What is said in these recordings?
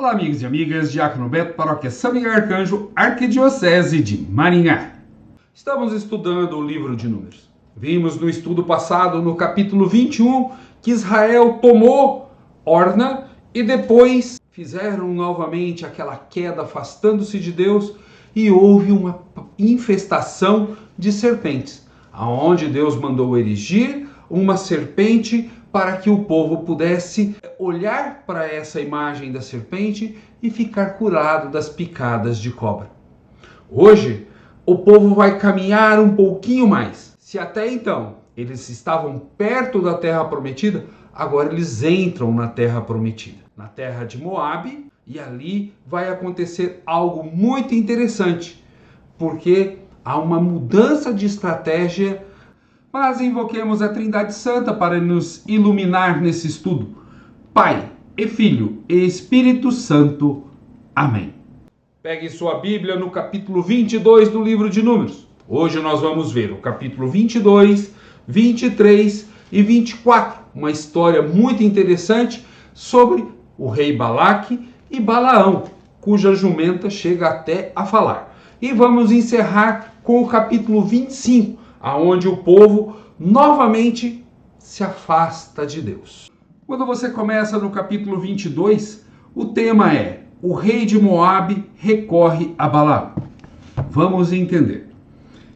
Olá, amigos e amigas, Diácono Beto, Paróquia São Miguel Arcanjo, Arquidiocese de Maringá. Estamos estudando o livro de Números. Vimos no estudo passado, no capítulo 21, que Israel tomou Orna e depois fizeram novamente aquela queda afastando-se de Deus e houve uma infestação de serpentes, aonde Deus mandou erigir uma serpente para que o povo pudesse olhar para essa imagem da serpente e ficar curado das picadas de cobra. Hoje, o povo vai caminhar um pouquinho mais. Se até então eles estavam perto da terra prometida, agora eles entram na terra prometida, na terra de Moabe, e ali vai acontecer algo muito interessante, porque há uma mudança de estratégia. Mas invoquemos a Trindade Santa para nos iluminar nesse estudo. Pai, e Filho, e Espírito Santo. Amém. Pegue sua Bíblia no capítulo 22 do livro de Números. Hoje nós vamos ver o capítulo 22, 23 e 24. Uma história muito interessante sobre o rei Balaque e Balaão, cuja jumenta chega até a falar. E vamos encerrar com o capítulo 25, aonde o povo novamente se afasta de Deus. Quando você começa no capítulo 22, o tema é: o rei de Moabe recorre a Balaão. Vamos entender.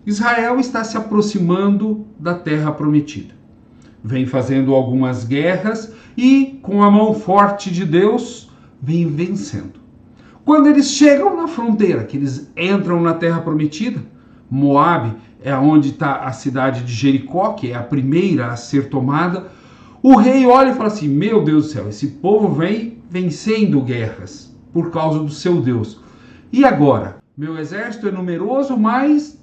Israel está se aproximando da terra prometida. Vem fazendo algumas guerras e, com a mão forte de Deus, vem vencendo. Quando eles chegam na fronteira, que eles entram na terra prometida, Moabe é onde está a cidade de Jericó, que é a primeira a ser tomada. O rei olha e fala assim: meu Deus do céu, esse povo vem vencendo guerras por causa do seu Deus. E agora? Meu exército é numeroso, mas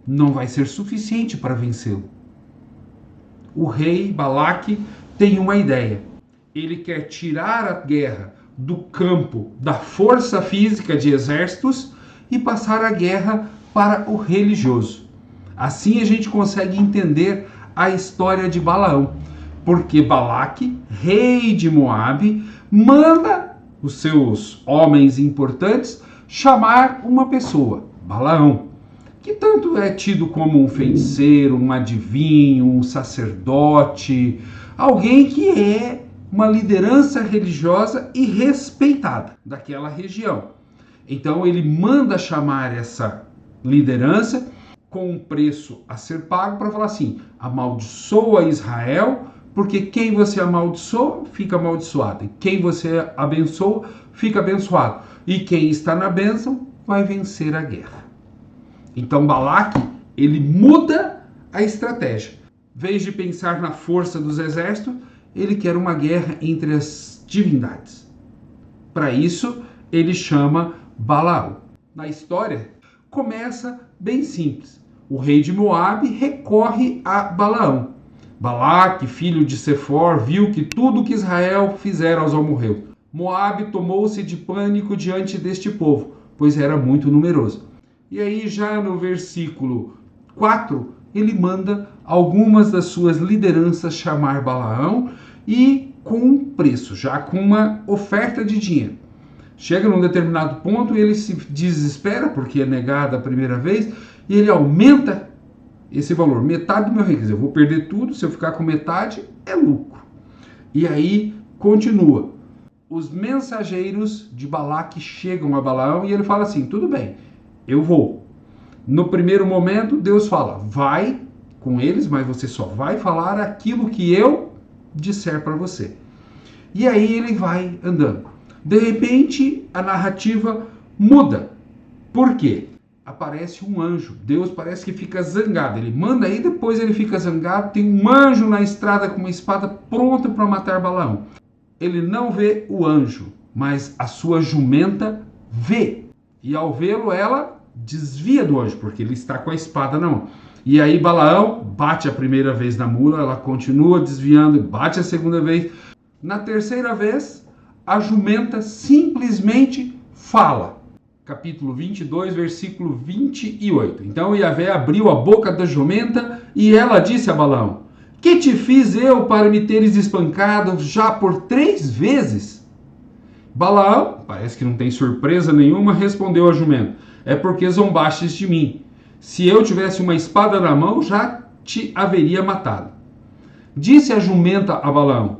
não vai ser suficiente para vencê-lo. O rei Balaque tem uma ideia. Ele quer tirar a guerra do campo da força física de exércitos e passar a guerra para o religioso. Assim a gente consegue entender a história de Balaão, porque Balaque, rei de Moabe, manda os seus homens importantes chamar uma pessoa, Balaão, que tanto é tido como um feiticeiro, um adivinho, um sacerdote, alguém que é uma liderança religiosa e respeitada daquela região. Então ele manda chamar essa liderança com um preço a ser pago para falar assim: amaldiçoa Israel, porque quem você amaldiçoa fica amaldiçoado, e quem você abençoa fica abençoado, e quem está na bênção vai vencer a guerra. Então Balaque, ele muda a estratégia. Em vez de pensar na força dos exércitos, ele quer uma guerra entre as divindades. Para isso, ele chama Balaão. Na história, começa bem simples. O rei de Moabe recorre a Balaão. Balaque, filho de Sefor, viu que tudo que Israel fizera aos amorreus. Moabe tomou-se de pânico diante deste povo, pois era muito numeroso. E aí, já no versículo 4, ele manda algumas das suas lideranças chamar Balaão e com um preço, já com uma oferta de dinheiro. Chega num determinado ponto e ele se desespera, porque é negado a primeira vez, e ele aumenta esse valor, metade do meu riqueza. Eu vou perder tudo, se eu ficar com metade, é lucro. E aí, continua. Os mensageiros de Balaque chegam a Balaão e ele fala assim: tudo bem, eu vou. No primeiro momento, Deus fala: vai com eles, mas você só vai falar aquilo que eu disser para você. E aí ele vai andando. De repente, a narrativa muda. Por quê? Aparece um anjo. Deus parece que fica zangado. Ele manda aí, depois ele fica zangado. Tem um anjo na estrada com uma espada pronta para matar Balaão. Ele não vê o anjo, mas a sua jumenta vê. E ao vê-lo, ela desvia do anjo, porque ele está com a espada na mão. E aí Balaão bate a primeira vez na mula, ela continua desviando, bate a segunda vez. Na terceira vez, a jumenta simplesmente fala. Capítulo 22, versículo 28. Então Yahvé abriu a boca da jumenta e ela disse a Balaão: que te fiz eu para me teres espancado já por 3 vezes? Balaão, parece que não tem surpresa nenhuma, respondeu a jumenta: é porque zombastes de mim. Se eu tivesse uma espada na mão, já te haveria matado. Disse a jumenta a Balaão: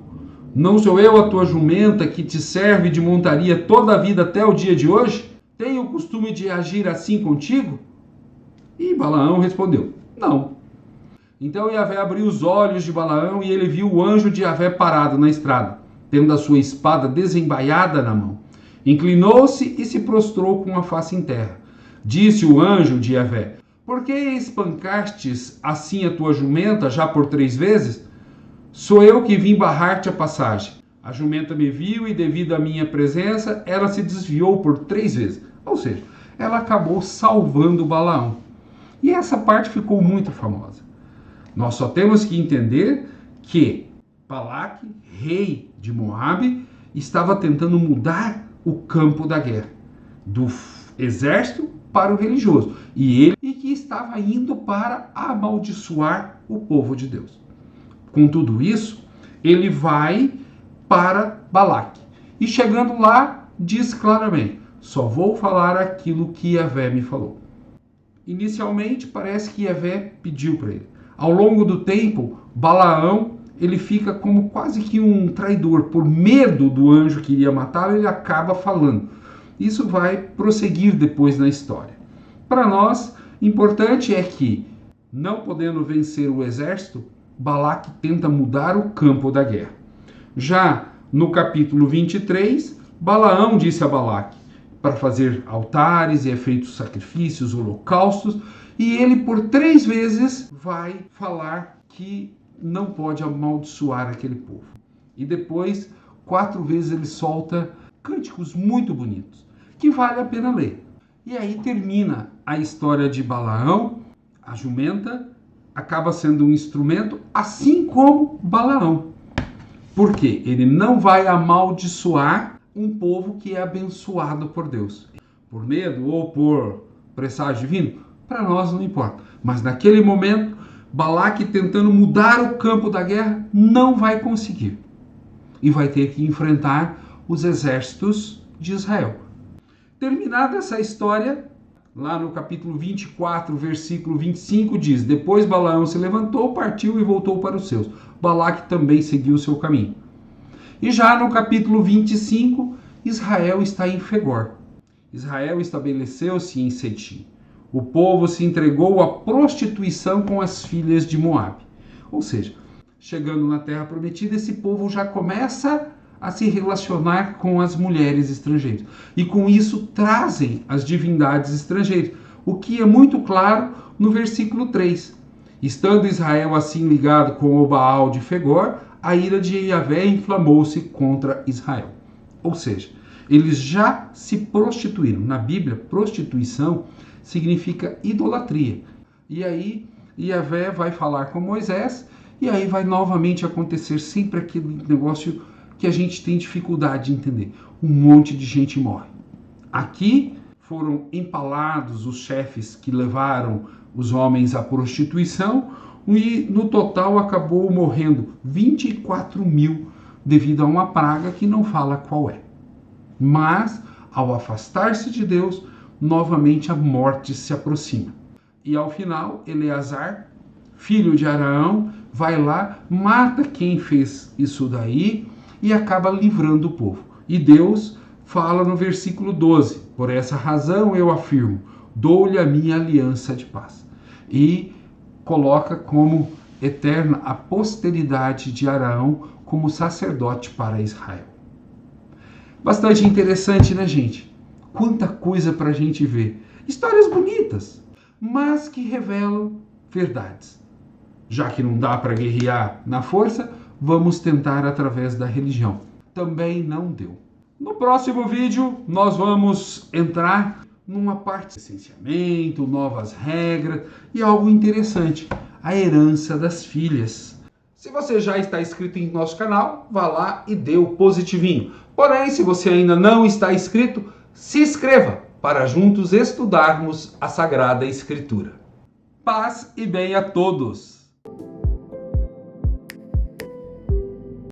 não sou eu a tua jumenta que te serve de montaria toda a vida até o dia de hoje? Tenho o costume de agir assim contigo? E Balaão respondeu: não. Então Yahvé abriu os olhos de Balaão e ele viu o anjo de Yahvé parado na estrada, tendo a sua espada desembaiada na mão. Inclinou-se e se prostrou com a face em terra. Disse o anjo de Yahvé: por que espancastes assim a tua jumenta já por 3 vezes? Sou eu que vim barrar-te a passagem. A jumenta me viu e, devido à minha presença, ela se desviou por 3 vezes. Ou seja, ela acabou salvando Balaão. E essa parte ficou muito famosa. Nós só temos que entender que Balaque, rei de Moabe, estava tentando mudar o campo da guerra, do exército para o religioso. E que estava indo para amaldiçoar o povo de Deus. Com tudo isso, ele vai para Balaque. E chegando lá, diz claramente: só vou falar aquilo que Yahvé me falou. Inicialmente, parece que Yahvé pediu para ele. Ao longo do tempo, Balaão, ele fica como quase que um traidor. Por medo do anjo que iria matá-lo, ele acaba falando. Isso vai prosseguir depois na história. Para nós, importante é que, não podendo vencer o exército, Balaque tenta mudar o campo da guerra. Já no capítulo 23, Balaão disse a Balaque para fazer altares e é feitos sacrifícios, holocaustos, e ele por 3 vezes vai falar que não pode amaldiçoar aquele povo. E depois, 4 vezes ele solta cânticos muito bonitos, que vale a pena ler. E aí termina a história de Balaão. A jumenta acaba sendo um instrumento, assim como Balaão. Por quê? Ele não vai amaldiçoar um povo que é abençoado por Deus. Por medo ou por presságio divino, para nós não importa. Mas naquele momento, Balaque, tentando mudar o campo da guerra, não vai conseguir. E vai ter que enfrentar os exércitos de Israel. Terminada essa história, lá no capítulo 24, versículo 25, diz: depois Balaão se levantou, partiu e voltou para os seus. Balaque também seguiu o seu caminho. E já no capítulo 25, Israel está em Fegor. Israel estabeleceu-se em Setim. O povo se entregou à prostituição com as filhas de Moabe. Ou seja, chegando na Terra Prometida, esse povo já começa a se relacionar com as mulheres estrangeiras. E com isso trazem as divindades estrangeiras. O que é muito claro no versículo 3. Estando Israel assim ligado com o Baal de Fegor, a ira de Yahvé inflamou-se contra Israel. Ou seja, eles já se prostituíram. Na Bíblia, prostituição significa idolatria. E aí Yahvé vai falar com Moisés, e aí vai novamente acontecer sempre aquele negócio que a gente tem dificuldade de entender. Um monte de gente morre. Aqui foram empalados os chefes que levaram os homens à prostituição, e no total acabou morrendo 24 mil devido a uma praga que não fala qual é. Mas, ao afastar-se de Deus, novamente a morte se aproxima. E ao final, Eleazar, filho de Araão, vai lá, mata quem fez isso daí e acaba livrando o povo. E Deus fala no versículo 12: por essa razão eu afirmo, dou-lhe a minha aliança de paz. E coloca como eterna a posteridade de Araão como sacerdote para Israel. Bastante interessante, né, gente? Quanta coisa para a gente ver. Histórias bonitas, mas que revelam verdades. Já que não dá para guerrear na força, vamos tentar através da religião. Também não deu. No próximo vídeo, nós vamos entrar numa parte de licenciamento, novas regras e algo interessante, a herança das filhas. Se você já está inscrito em nosso canal, vá lá e dê o positivinho. Porém, se você ainda não está inscrito, se inscreva para juntos estudarmos a Sagrada Escritura. Paz e bem a todos!